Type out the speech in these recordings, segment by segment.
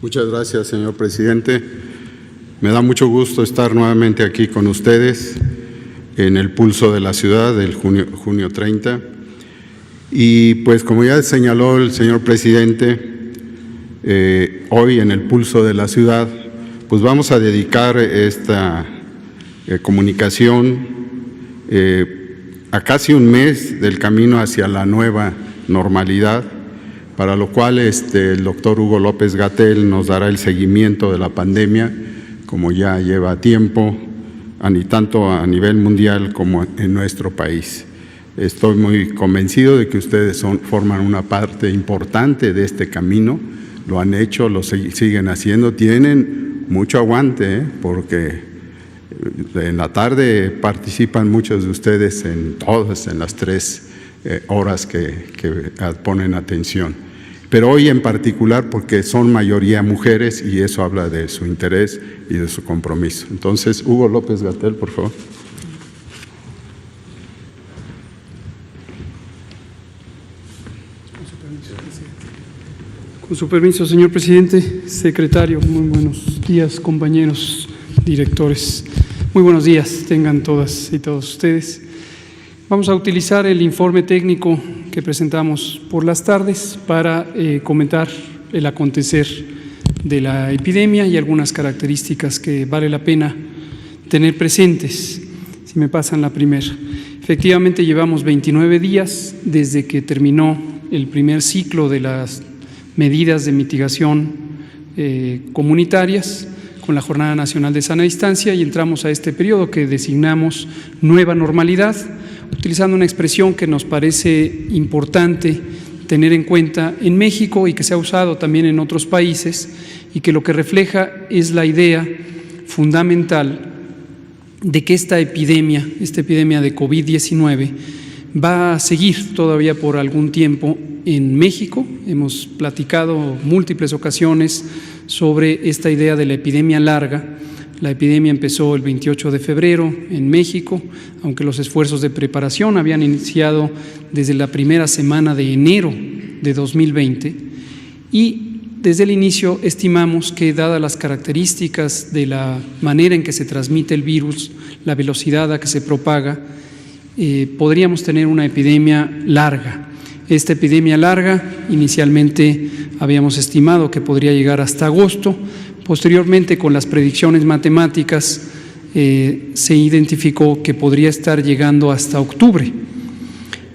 Muchas gracias, señor presidente. Me da mucho gusto estar nuevamente aquí con ustedes en el Pulso de la Ciudad del junio 30. Y pues como ya señaló el señor presidente, hoy en el Pulso de la Ciudad, pues vamos a dedicar esta comunicación a casi un mes del camino hacia la nueva normalidad, para lo cual el doctor Hugo López-Gatell nos dará el seguimiento de la pandemia, como ya lleva tiempo, tanto a nivel mundial como en nuestro país. Estoy muy convencido de que ustedes forman una parte importante de este camino, lo han hecho, lo siguen haciendo, tienen mucho aguante, porque en la tarde participan muchos de ustedes en las 3 horas que ponen atención. Pero hoy en particular porque son mayoría mujeres y eso habla de su interés y de su compromiso. Entonces, Hugo López-Gatell, por favor. Con su permiso, señor presidente, secretario, muy buenos días, compañeros directores. Muy buenos días tengan todas y todos ustedes. Vamos a utilizar el informe técnico que presentamos por las tardes para comentar el acontecer de la epidemia y algunas características que vale la pena tener presentes. Si me pasan la primera. Efectivamente, llevamos 29 días desde que terminó el primer ciclo de las medidas de mitigación comunitarias con la Jornada Nacional de Sana Distancia y entramos a este periodo que designamos nueva normalidad, utilizando una expresión que nos parece importante tener en cuenta en México y que se ha usado también en otros países y que lo que refleja es la idea fundamental de que esta epidemia de COVID-19 va a seguir todavía por algún tiempo en México. Hemos platicado múltiples ocasiones sobre esta idea de la epidemia larga. La epidemia empezó el 28 de febrero en México, aunque los esfuerzos de preparación habían iniciado desde la primera semana de enero de 2020 y desde el inicio estimamos que, dadas las características de la manera en que se transmite el virus, la velocidad a que se propaga, podríamos tener una epidemia larga. Esta epidemia larga inicialmente habíamos estimado que podría llegar hasta agosto. Posteriormente, con las predicciones matemáticas, se identificó que podría estar llegando hasta octubre.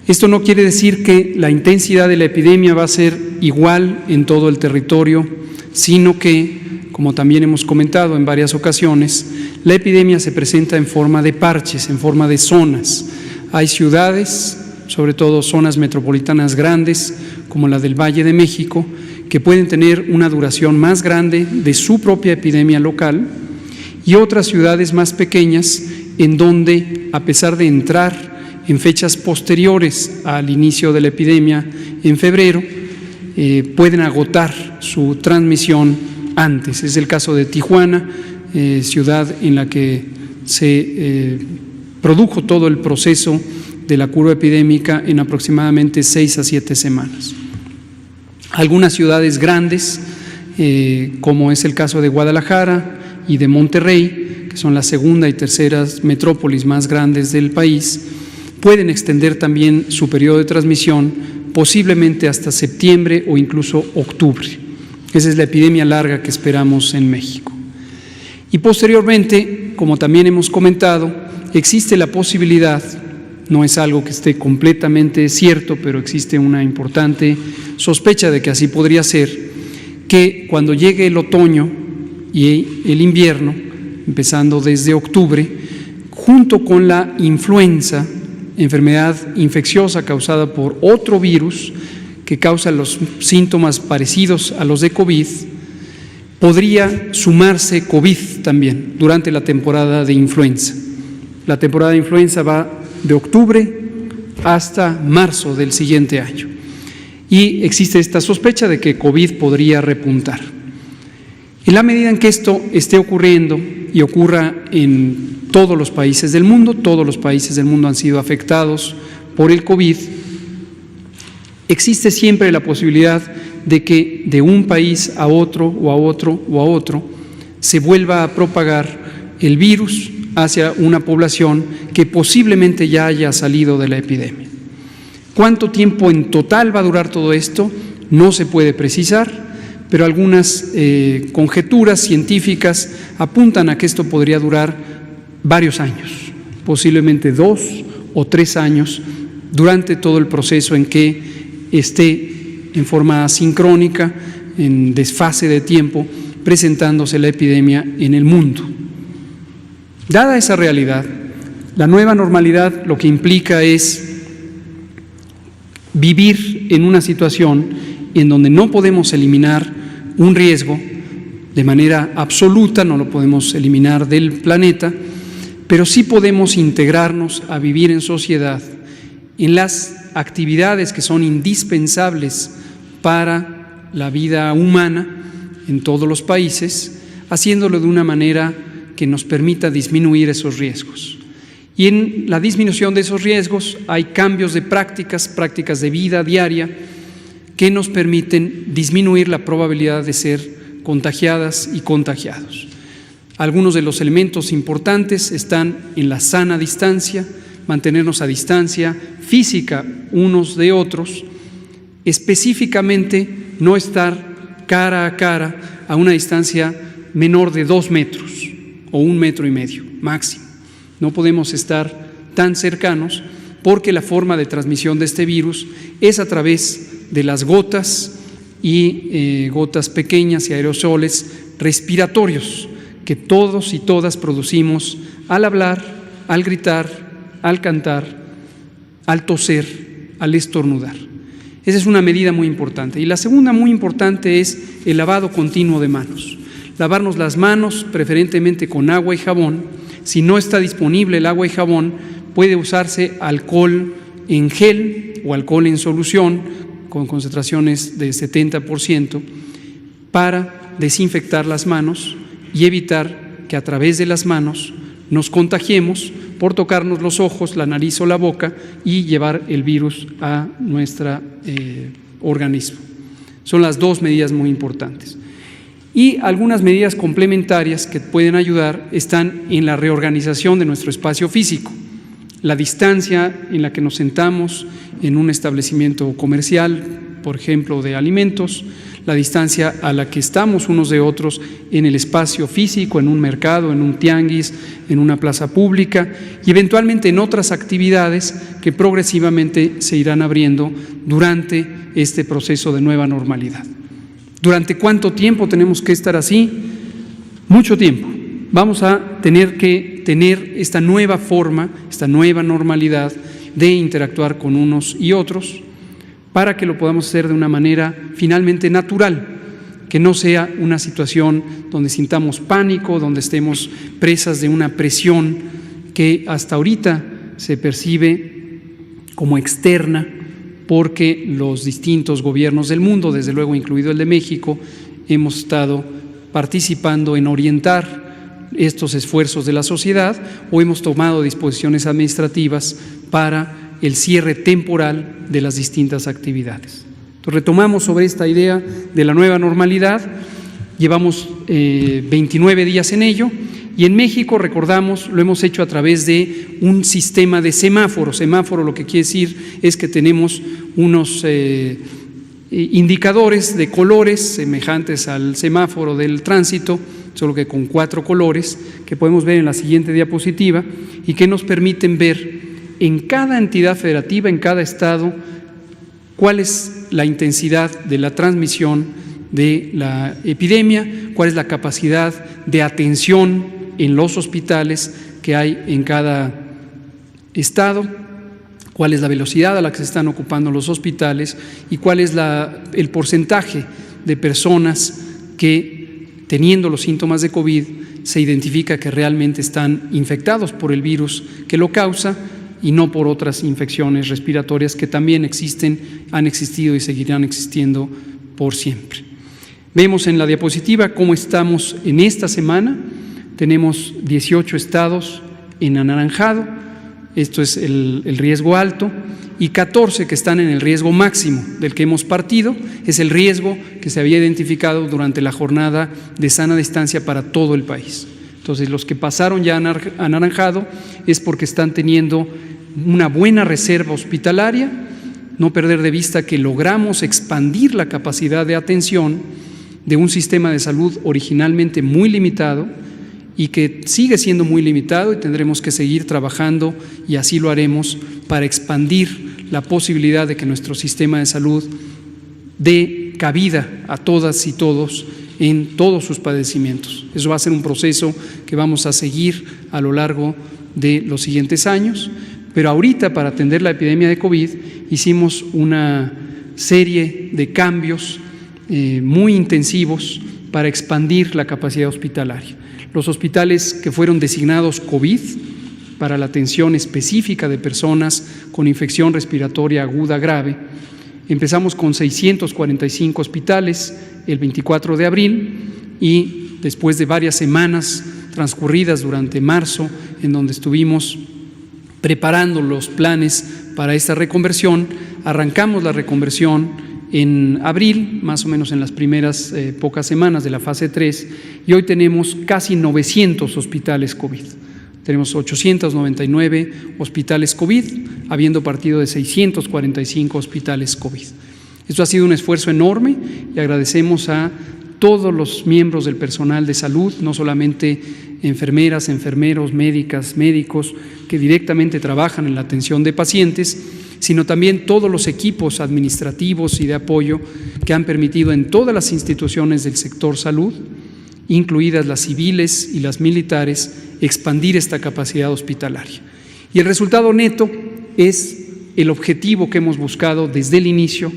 Esto no quiere decir que la intensidad de la epidemia va a ser igual en todo el territorio, sino que, como también hemos comentado en varias ocasiones, la epidemia se presenta en forma de parches, en forma de zonas. Hay ciudades, sobre todo zonas metropolitanas grandes, como la del Valle de México, que pueden tener una duración más grande de su propia epidemia local, y otras ciudades más pequeñas en donde, a pesar de entrar en fechas posteriores al inicio de la epidemia en febrero, pueden agotar su transmisión antes. Es el caso de Tijuana, ciudad en la que se produjo todo el proceso de la curva epidémica en aproximadamente 6 a 7 semanas. Algunas ciudades grandes, como es el caso de Guadalajara y de Monterrey, que son la segunda y tercera metrópolis más grandes del país, pueden extender también su periodo de transmisión posiblemente hasta septiembre o incluso octubre. Esa es la epidemia larga que esperamos en México. Y posteriormente, como también hemos comentado, existe la posibilidad, no es algo que esté completamente cierto, pero existe una importante sospecha de que así podría ser, que cuando llegue el otoño y el invierno, empezando desde octubre, junto con la influenza, enfermedad infecciosa causada por otro virus que causa los síntomas parecidos a los de COVID, podría sumarse COVID también durante la temporada de influenza. La temporada de influenza va de octubre hasta marzo del siguiente año. Y existe esta sospecha de que COVID podría repuntar. En la medida en que esto esté ocurriendo y ocurra en todos los países del mundo han sido afectados por el COVID, existe siempre la posibilidad de que de un país a otro o a otro o a otro se vuelva a propagar el virus hacia una población que posiblemente ya haya salido de la epidemia. ¿Cuánto tiempo en total va a durar todo esto? No se puede precisar, pero algunas conjeturas científicas apuntan a que esto podría durar varios años, posiblemente 2 o 3 años, durante todo el proceso en que esté en forma asincrónica, en desfase de tiempo, presentándose la epidemia en el mundo. Dada esa realidad, la nueva normalidad lo que implica es vivir en una situación en donde no podemos eliminar un riesgo de manera absoluta, no lo podemos eliminar del planeta, pero sí podemos integrarnos a vivir en sociedad en las actividades que son indispensables para la vida humana en todos los países, haciéndolo de una manera que nos permita disminuir esos riesgos. Y en la disminución de esos riesgos hay cambios de prácticas de vida diaria que nos permiten disminuir la probabilidad de ser contagiadas y contagiados. Algunos de los elementos importantes están en la sana distancia, mantenernos a distancia física unos de otros, específicamente no estar cara a cara a una distancia menor de 2 metros o 1,5 metros máximo. No podemos estar tan cercanos porque la forma de transmisión de este virus es a través de las gotas y gotas pequeñas y aerosoles respiratorios que todos y todas producimos al hablar, al gritar, al cantar, al toser, al estornudar. Esa es una medida muy importante. Y la segunda muy importante es el lavado continuo de manos. Lavarnos las manos preferentemente con agua y jabón. Si no está disponible el agua y jabón, puede usarse alcohol en gel o alcohol en solución con concentraciones de 70% para desinfectar las manos y evitar que a través de las manos nos contagiemos por tocarnos los ojos, la nariz o la boca y llevar el virus a nuestro organismo. Son las dos medidas muy importantes. Y algunas medidas complementarias que pueden ayudar están en la reorganización de nuestro espacio físico, la distancia en la que nos sentamos en un establecimiento comercial, por ejemplo, de alimentos, la distancia a la que estamos unos de otros en el espacio físico, en un mercado, en un tianguis, en una plaza pública y eventualmente en otras actividades que progresivamente se irán abriendo durante este proceso de nueva normalidad. ¿Durante cuánto tiempo tenemos que estar así? Mucho tiempo. Vamos a tener que tener esta nueva forma, esta nueva normalidad de interactuar con unos y otros para que lo podamos hacer de una manera finalmente natural, que no sea una situación donde sintamos pánico, donde estemos presas de una presión que hasta ahorita se percibe como externa, porque los distintos gobiernos del mundo, desde luego incluido el de México, hemos estado participando en orientar estos esfuerzos de la sociedad o hemos tomado disposiciones administrativas para el cierre temporal de las distintas actividades. Entonces, retomamos sobre esta idea de la nueva normalidad, llevamos 29 días en ello. Y en México, recordamos, lo hemos hecho a través de un sistema de semáforos. Semáforo lo que quiere decir es que tenemos unos indicadores de colores semejantes al semáforo del tránsito, solo que con 4 colores, que podemos ver en la siguiente diapositiva y que nos permiten ver en cada entidad federativa, en cada estado, cuál es la intensidad de la transmisión de la epidemia, cuál es la capacidad de atención en los hospitales que hay en cada estado, cuál es la velocidad a la que se están ocupando los hospitales y cuál es el porcentaje de personas que, teniendo los síntomas de COVID, se identifica que realmente están infectados por el virus que lo causa y no por otras infecciones respiratorias que también existen, han existido y seguirán existiendo por siempre. Vemos en la diapositiva cómo estamos en esta semana. Tenemos 18 estados en anaranjado, esto es el riesgo alto, y 14 que están en el riesgo máximo del que hemos partido. Es el riesgo que se había identificado durante la jornada de sana distancia para todo el país. Entonces, los que pasaron ya a anaranjado es porque están teniendo una buena reserva hospitalaria. No perder de vista que logramos expandir la capacidad de atención de un sistema de salud originalmente muy limitado y que sigue siendo muy limitado, y tendremos que seguir trabajando, y así lo haremos, para expandir la posibilidad de que nuestro sistema de salud dé cabida a todas y todos en todos sus padecimientos. Eso va a ser un proceso que vamos a seguir a lo largo de los siguientes años, pero ahorita, para atender la epidemia de COVID, hicimos una serie de cambios muy intensivos para expandir la capacidad hospitalaria. Los hospitales que fueron designados COVID para la atención específica de personas con infección respiratoria aguda grave, empezamos con 645 hospitales el 24 de abril, y después de varias semanas transcurridas durante marzo, en donde estuvimos preparando los planes para esta reconversión, arrancamos la reconversión en abril, más o menos en las primeras pocas semanas de la fase 3, y hoy tenemos casi 900 hospitales COVID. Tenemos 899 hospitales COVID, habiendo partido de 645 hospitales COVID. Esto ha sido un esfuerzo enorme, y agradecemos a todos los miembros del personal de salud, no solamente enfermeras, enfermeros, médicas, médicos que directamente trabajan en la atención de pacientes, sino también todos los equipos administrativos y de apoyo que han permitido en todas las instituciones del sector salud, incluidas las civiles y las militares, expandir esta capacidad hospitalaria. Y el resultado neto es el objetivo que hemos buscado desde el inicio.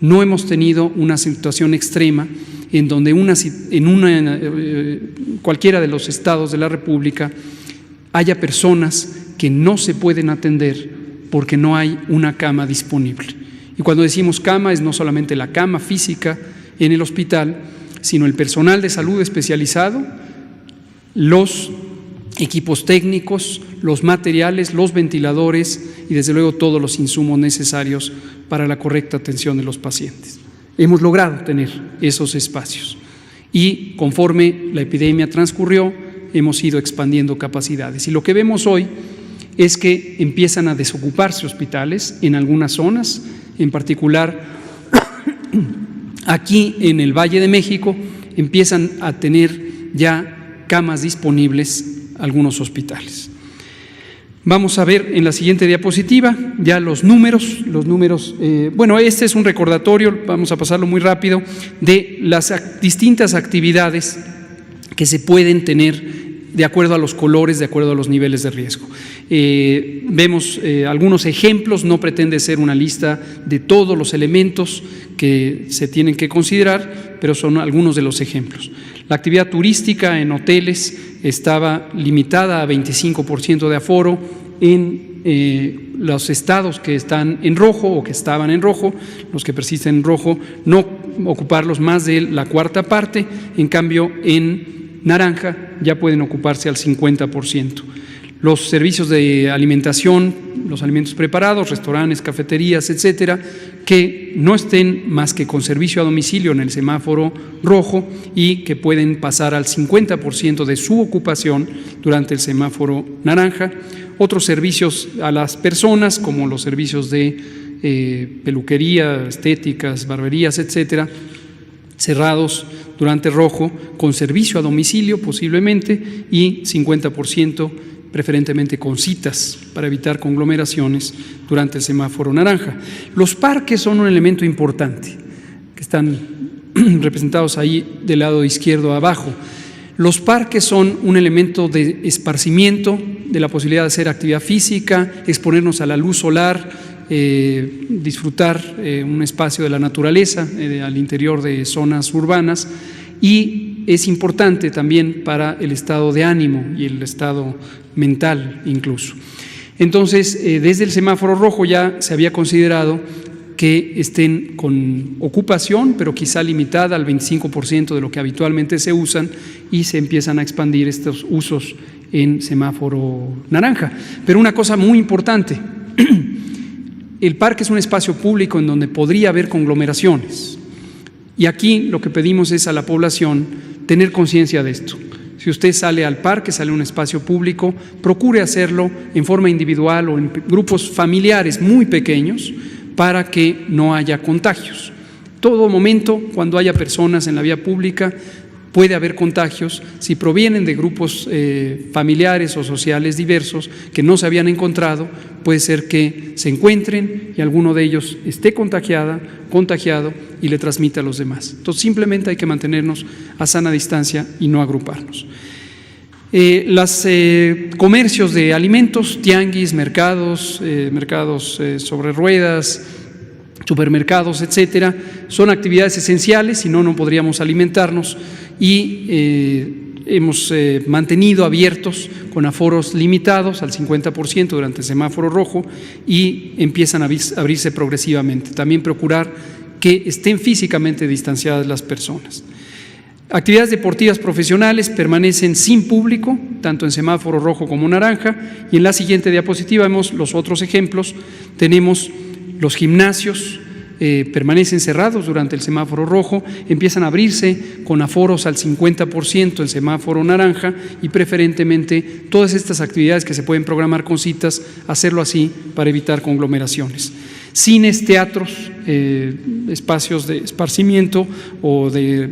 No hemos tenido una situación extrema en donde cualquiera de los estados de la República haya personas que no se pueden atender porque no hay una cama disponible. Y cuando decimos cama, es no solamente la cama física en el hospital, sino el personal de salud especializado, los equipos técnicos, los materiales, los ventiladores y desde luego todos los insumos necesarios para la correcta atención de los pacientes. Hemos logrado tener esos espacios, y conforme la epidemia transcurrió, hemos ido expandiendo capacidades. Y lo que vemos hoy es que empiezan a desocuparse hospitales en algunas zonas, en particular aquí en el Valle de México empiezan a tener ya camas disponibles algunos hospitales. Vamos a ver en la siguiente diapositiva ya los números. Bueno, este es un recordatorio, vamos a pasarlo muy rápido, de las distintas actividades que se pueden tener de acuerdo a los colores, de acuerdo a los niveles de riesgo. Vemos algunos ejemplos, no pretende ser una lista de todos los elementos que se tienen que considerar, pero son algunos de los ejemplos. La actividad turística en hoteles estaba limitada a 25% de aforo en los estados que están en rojo o que estaban en rojo. Los que persisten en rojo, no ocuparlos más de la cuarta parte. En cambio, en naranja ya pueden ocuparse al 50%. Los servicios de alimentación, los alimentos preparados, restaurantes, cafeterías, etcétera, que no estén más que con servicio a domicilio en el semáforo rojo y que pueden pasar al 50% de su ocupación durante el semáforo naranja. Otros servicios a las personas, como los servicios de peluquería, estéticas, barberías, etcétera, cerrados durante rojo, con servicio a domicilio posiblemente, y 50% preferentemente con citas para evitar conglomeraciones durante el semáforo naranja. Los parques son un elemento importante, que están representados ahí del lado izquierdo abajo. Los parques son un elemento de esparcimiento, de la posibilidad de hacer actividad física, exponernos a la luz solar, disfrutar un espacio de la naturaleza al interior de zonas urbanas, y es importante también para el estado de ánimo y el estado mental incluso. Entonces, desde el semáforo rojo ya se había considerado que estén con ocupación, pero quizá limitada al 25% de lo que habitualmente se usan, y se empiezan a expandir estos usos en semáforo naranja. Pero una cosa muy importante, El parque es un espacio público en donde podría haber conglomeraciones. Y aquí lo que pedimos es a la población tener conciencia de esto. Si usted sale al parque, sale a un espacio público, procure hacerlo en forma individual o en grupos familiares muy pequeños para que no haya contagios. Todo momento, cuando haya personas en la vía pública, puede haber contagios si provienen de grupos familiares o sociales diversos que no se habían encontrado. Puede ser que se encuentren y alguno de ellos esté contagiado y le transmita a los demás. Entonces simplemente hay que mantenernos a sana distancia y no agruparnos. Los comercios de alimentos, tianguis, mercados sobre ruedas, supermercados, etcétera, son actividades esenciales, si no, no podríamos alimentarnos, y hemos mantenido abiertos con aforos limitados al 50% durante el semáforo rojo y empiezan a abrirse progresivamente. También procurar que estén físicamente distanciadas las personas. Actividades deportivas profesionales permanecen sin público, tanto en semáforo rojo como naranja, y en la siguiente diapositiva vemos los otros ejemplos. Tenemos los gimnasios, permanecen cerrados durante el semáforo rojo, empiezan a abrirse con aforos al 50% en semáforo naranja y preferentemente todas estas actividades que se pueden programar con citas, hacerlo así para evitar conglomeraciones. Cines, teatros, espacios de esparcimiento o de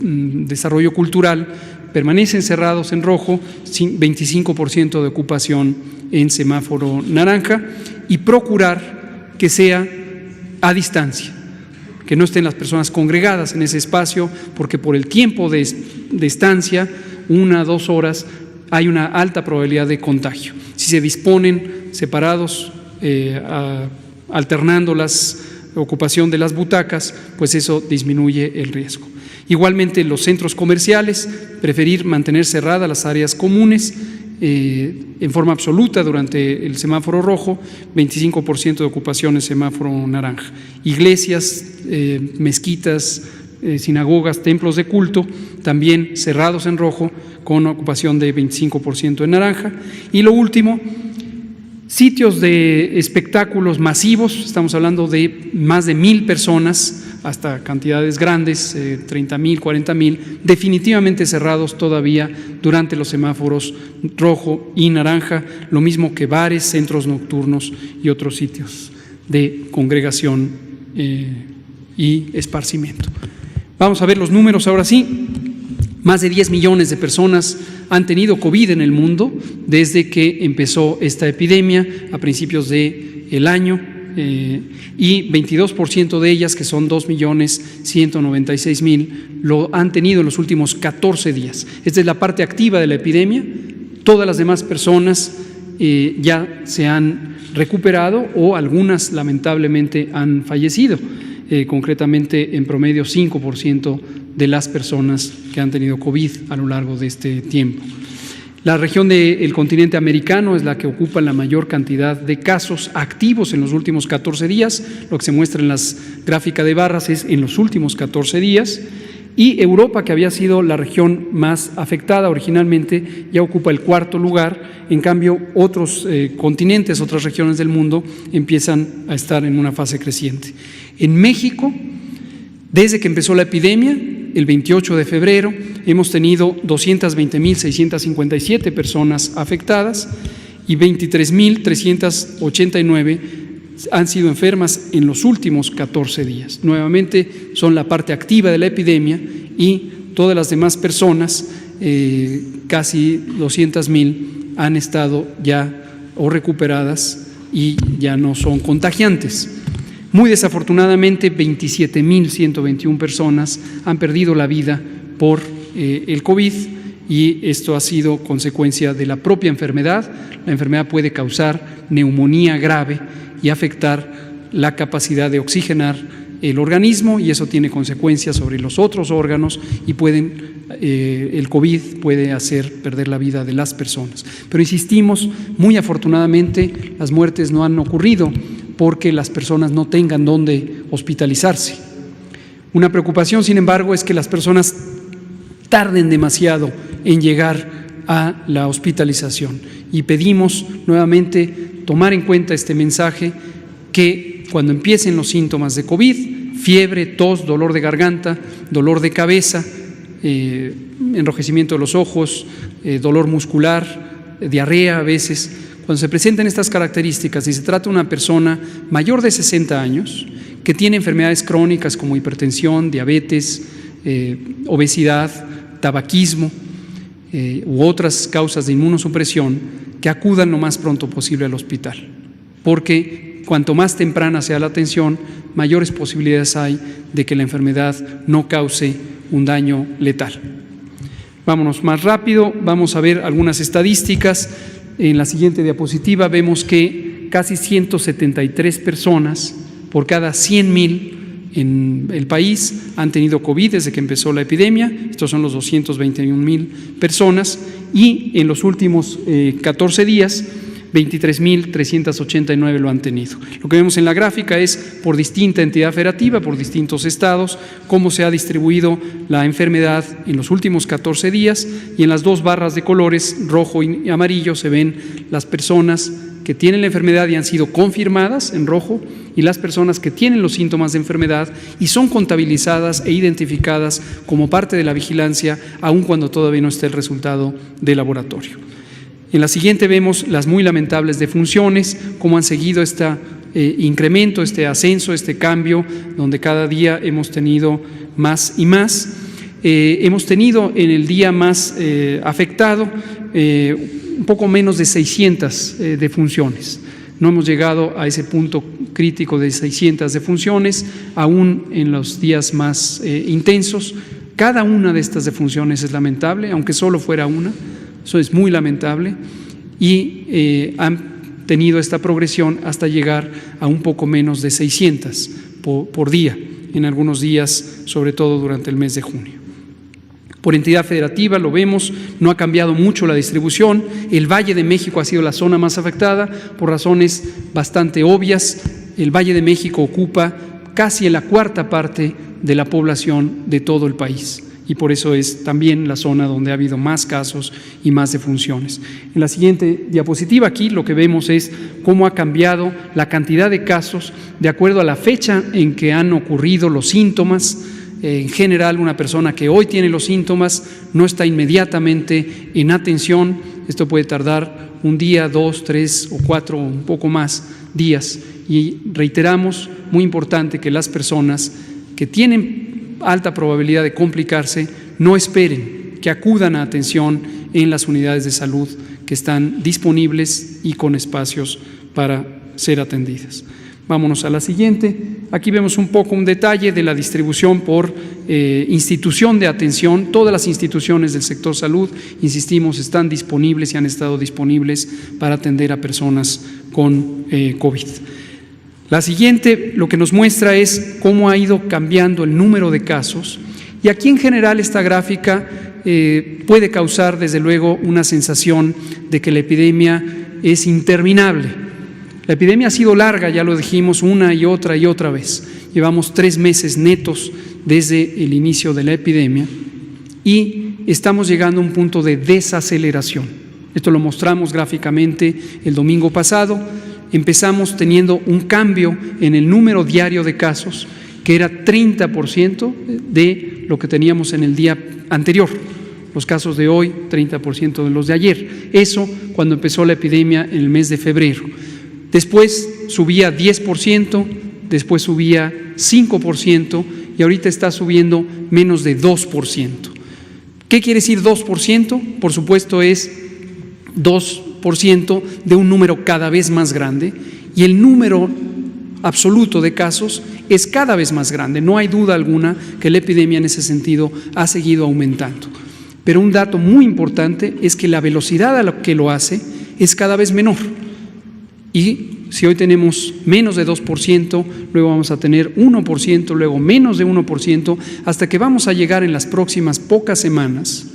desarrollo cultural permanecen cerrados en rojo, 25% de ocupación en semáforo naranja, y procurar que sea a distancia, que no estén las personas congregadas en ese espacio, porque por el tiempo de estancia, 1 a 2 horas, hay una alta probabilidad de contagio. Si se disponen separados, alternando la ocupación de las butacas, pues eso disminuye el riesgo. Igualmente, los centros comerciales, preferir mantener cerradas las áreas comunes en forma absoluta durante el semáforo rojo, 25% de ocupación en semáforo naranja. Iglesias, mezquitas, sinagogas, templos de culto, también cerrados en rojo con ocupación de 25% en naranja. Y lo último, sitios de espectáculos masivos, estamos hablando de más de 1,000 personas, hasta cantidades grandes, 30,000, 40,000, definitivamente cerrados todavía durante los semáforos rojo y naranja, lo mismo que bares, centros nocturnos y otros sitios de congregación y esparcimiento. Vamos a ver los números ahora sí. Más de 10 millones de personas han tenido COVID en el mundo desde que empezó esta epidemia a principios del año, y 22% de ellas, que son 2.196.000, lo han tenido en los últimos 14 días. Esta es la parte activa de la epidemia. Todas las demás personas ya se han recuperado o algunas lamentablemente han fallecido. Concretamente, en promedio, 5% de las personas que han tenido COVID a lo largo de este tiempo. La región del continente americano es la que ocupa la mayor cantidad de casos activos en los últimos 14 días. Lo que se muestra en las gráficas de barras es en los últimos 14 días. Y Europa, que había sido la región más afectada originalmente, ya ocupa el 4º lugar. En cambio, otros continentes, otras regiones del mundo empiezan a estar en una fase creciente. En México, desde que empezó la epidemia, el 28 de febrero, hemos tenido 220.657 personas afectadas y 23.389 han sido enfermas en los últimos 14 días. Nuevamente son la parte activa de la epidemia y todas las demás personas, casi 200.000, han estado ya o recuperadas y ya no son contagiantes. Muy desafortunadamente, 27.121 personas han perdido la vida por el COVID, y esto ha sido consecuencia de la propia enfermedad. La enfermedad puede causar neumonía grave y afectar la capacidad de oxigenar el organismo, y eso tiene consecuencias sobre los otros órganos y el COVID puede hacer perder la vida de las personas. Pero insistimos, muy afortunadamente las muertes no han ocurrido porque las personas no tengan dónde hospitalizarse. Una preocupación, sin embargo, es que las personas tarden demasiado en llegar a la hospitalización, y pedimos nuevamente tomar en cuenta este mensaje, que cuando empiecen los síntomas de COVID, fiebre, tos, dolor de garganta, dolor de cabeza, enrojecimiento de los ojos, dolor muscular, diarrea a veces, cuando se presenten estas características y se trata de una persona mayor de 60 años que tiene enfermedades crónicas como hipertensión, diabetes, obesidad, tabaquismo u otras causas de inmunosupresión, que acudan lo más pronto posible al hospital, porque cuanto más temprana sea la atención, mayores posibilidades hay de que la enfermedad no cause un daño letal. Vámonos más rápido, vamos a ver algunas estadísticas. En la siguiente diapositiva vemos que casi 173 personas por cada 100,000 en el país han tenido COVID desde que empezó la epidemia. Estos son los 221,000 personas, y en los últimos 14 días 23,389 lo han tenido. Lo que vemos en la gráfica es por distinta entidad federativa, por distintos estados, cómo se ha distribuido la enfermedad en los últimos 14 días, y en las dos barras de colores, rojo y amarillo, se ven las personas que tienen la enfermedad y han sido confirmadas en rojo, y las personas que tienen los síntomas de enfermedad y son contabilizadas e identificadas como parte de la vigilancia, aun cuando todavía no esté el resultado de laboratorio. En la siguiente vemos las muy lamentables defunciones, cómo han seguido este incremento, este ascenso, este cambio, donde cada día hemos tenido más y más. Hemos tenido en el día más afectado un poco menos de 600 defunciones. No hemos llegado a ese punto crítico de 600 defunciones, aún en los días más intensos. Cada una de estas defunciones es lamentable, aunque solo fuera una. Eso es muy lamentable, y han tenido esta progresión hasta llegar a un poco menos de 600 por día, en algunos días, sobre todo durante el mes de junio. Por entidad federativa lo vemos, no ha cambiado mucho la distribución. El Valle de México ha sido la zona más afectada por razones bastante obvias. El Valle de México ocupa casi la cuarta parte de la población de todo el país, y por eso es también la zona donde ha habido más casos y más defunciones. En la siguiente diapositiva, aquí lo que vemos es cómo ha cambiado la cantidad de casos de acuerdo a la fecha en que han ocurrido los síntomas. En general, una persona que hoy tiene los síntomas no está inmediatamente en atención. Esto puede tardar un día, 2, 3 o 4 o un poco más días. Y reiteramos, muy importante, que las personas que tienen alta probabilidad de complicarse no esperen, que acudan a atención en las unidades de salud que están disponibles y con espacios para ser atendidas. Vámonos a la siguiente. Aquí vemos un poco un detalle de la distribución por institución de atención. Todas las instituciones del sector salud, insistimos, están disponibles y han estado disponibles para atender a personas con COVID. La siguiente lo que nos muestra es cómo ha ido cambiando el número de casos, y aquí en general esta gráfica puede causar desde luego una sensación de que la epidemia es interminable. La epidemia ha sido larga, ya lo dijimos una y otra vez. Llevamos 3 meses netos desde el inicio de la epidemia y estamos llegando a un punto de desaceleración. Esto lo mostramos gráficamente el domingo pasado. Empezamos teniendo un cambio en el número diario de casos, que era 30% de lo que teníamos en el día anterior. Los casos de hoy, 30% de los de ayer. Eso cuando empezó la epidemia en el mes de febrero. Después subía 10%, después subía 5% y ahorita está subiendo menos de 2%. ¿Qué quiere decir 2%? Por supuesto es 2% de un número cada vez más grande, y el número absoluto de casos es cada vez más grande. No hay duda alguna que la epidemia en ese sentido ha seguido aumentando. Pero un dato muy importante es que la velocidad a la que lo hace es cada vez menor. Y si hoy tenemos menos de 2%, luego vamos a tener 1%, luego menos de 1%, hasta que vamos a llegar en las próximas pocas semanas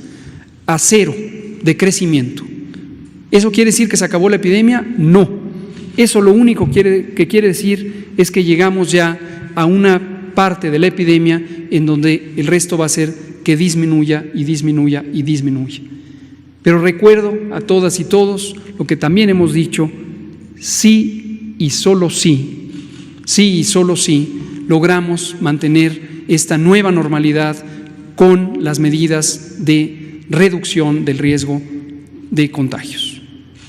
a 0 de crecimiento. ¿Eso quiere decir que se acabó la epidemia? No. Eso lo único que quiere decir es que llegamos ya a una parte de la epidemia en donde el resto va a ser que disminuya y disminuya y disminuya. Pero recuerdo a todas y todos lo que también hemos dicho: sí y solo sí sí y solo si logramos mantener esta nueva normalidad con las medidas de reducción del riesgo de contagios.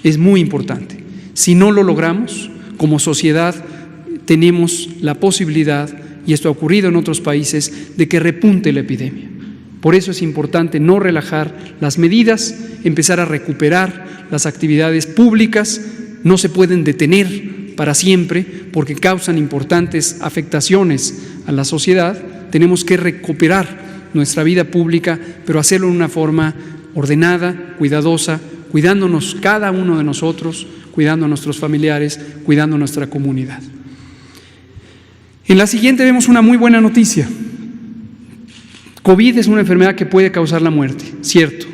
Es muy importante. Si no lo logramos, como sociedad tenemos la posibilidad, y esto ha ocurrido en otros países, de que repunte la epidemia. Por eso es importante no relajar las medidas, empezar a recuperar las actividades públicas. No se pueden detener para siempre porque causan importantes afectaciones a la sociedad. Tenemos que recuperar nuestra vida pública, pero hacerlo de una forma ordenada, cuidadosa, cuidándonos cada uno de nosotros, cuidando a nuestros familiares, cuidando a nuestra comunidad. En la siguiente vemos una muy buena noticia. COVID es una enfermedad que puede causar la muerte, cierto,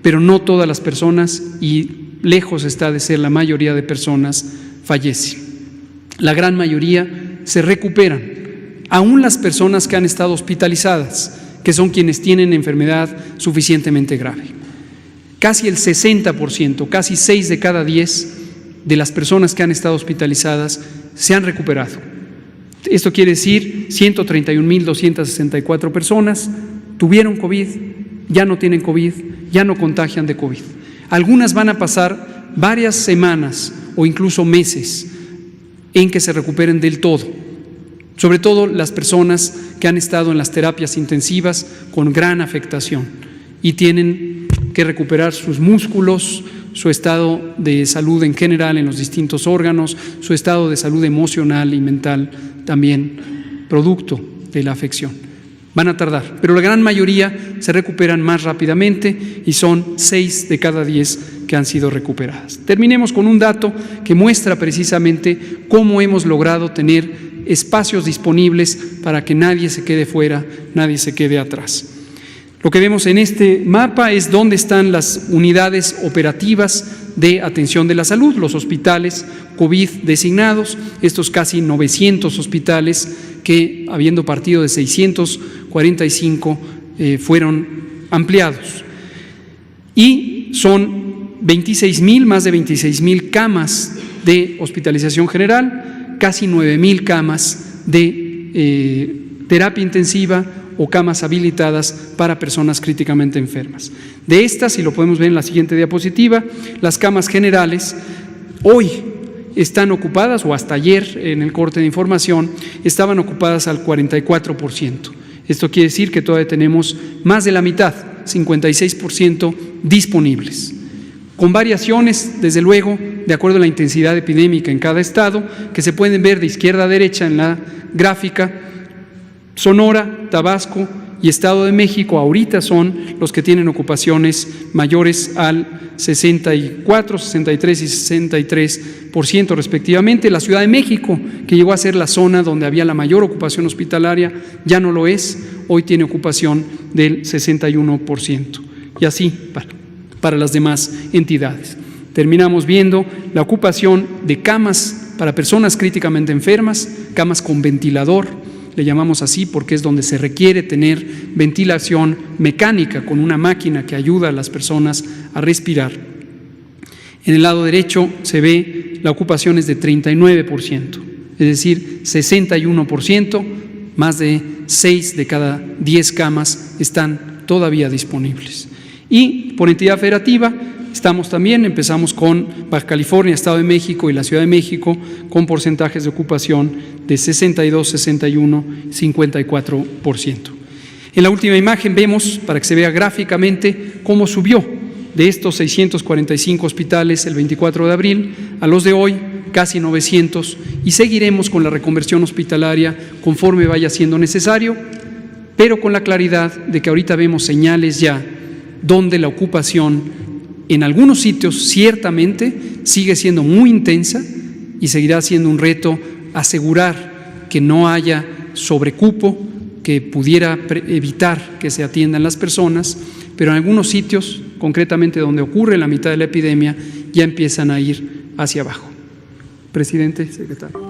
pero no todas las personas, y lejos está de ser la mayoría de personas, fallecen. La gran mayoría se recuperan, aún las personas que han estado hospitalizadas, que son quienes tienen enfermedad suficientemente grave. Casi el 60%, casi 6 de cada 10 de las personas que han estado hospitalizadas se han recuperado. Esto quiere decir 131.264 personas tuvieron COVID, ya no tienen COVID, ya no contagian de COVID. Algunas van a pasar varias semanas o incluso meses en que se recuperen del todo, sobre todo las personas que han estado en las terapias intensivas con gran afectación y tienen que recuperar sus músculos, su estado de salud en general en los distintos órganos, su estado de salud emocional y mental también producto de la afección. Van a tardar, pero la gran mayoría se recuperan más rápidamente y son 6 de cada 10 que han sido recuperadas. Terminemos con un dato que muestra precisamente cómo hemos logrado tener espacios disponibles para que nadie se quede fuera, nadie se quede atrás. Lo que vemos en este mapa es dónde están las unidades operativas de atención de la salud, los hospitales COVID designados, estos casi 900 hospitales que, habiendo partido de 645, fueron ampliados. Y son 26,000, más de 26,000 camas de hospitalización general, casi 9,000 camas de terapia intensiva o camas habilitadas para personas críticamente enfermas. De estas, y lo podemos ver en la siguiente diapositiva, las camas generales hoy están ocupadas, o hasta ayer en el corte de información, estaban ocupadas al 44%. Esto quiere decir que todavía tenemos más de la mitad, 56% disponibles. Con variaciones, desde luego, de acuerdo a la intensidad epidémica en cada estado, que se pueden ver de izquierda a derecha en la gráfica. Sonora, Tabasco y Estado de México ahorita son los que tienen ocupaciones mayores al 64, 63 y 63% respectivamente. La Ciudad de México, que llegó a ser la zona donde había la mayor ocupación hospitalaria, ya no lo es, hoy tiene ocupación del 61%. Y así para las demás entidades. Terminamos viendo la ocupación de camas para personas críticamente enfermas, camas con ventilador. Le llamamos así porque es donde se requiere tener ventilación mecánica con una máquina que ayuda a las personas a respirar. En el lado derecho se ve la ocupación es de 39%, es decir, 61%, más de 6 de cada 10 camas están todavía disponibles. Y por entidad federativa, empezamos con Baja California, Estado de México y la Ciudad de México con porcentajes de ocupación de 62, 61, 54%. En la última imagen vemos, para que se vea gráficamente, cómo subió de estos 645 hospitales el 24 de abril a los de hoy, casi 900, y seguiremos con la reconversión hospitalaria conforme vaya siendo necesario, pero con la claridad de que ahorita vemos señales ya donde la ocupación en algunos sitios ciertamente sigue siendo muy intensa y seguirá siendo un reto asegurar que no haya sobrecupo que pudiera evitar que se atiendan las personas, pero en algunos sitios, concretamente donde ocurre la mitad de la epidemia, ya empiezan a ir hacia abajo. Presidente, secretario.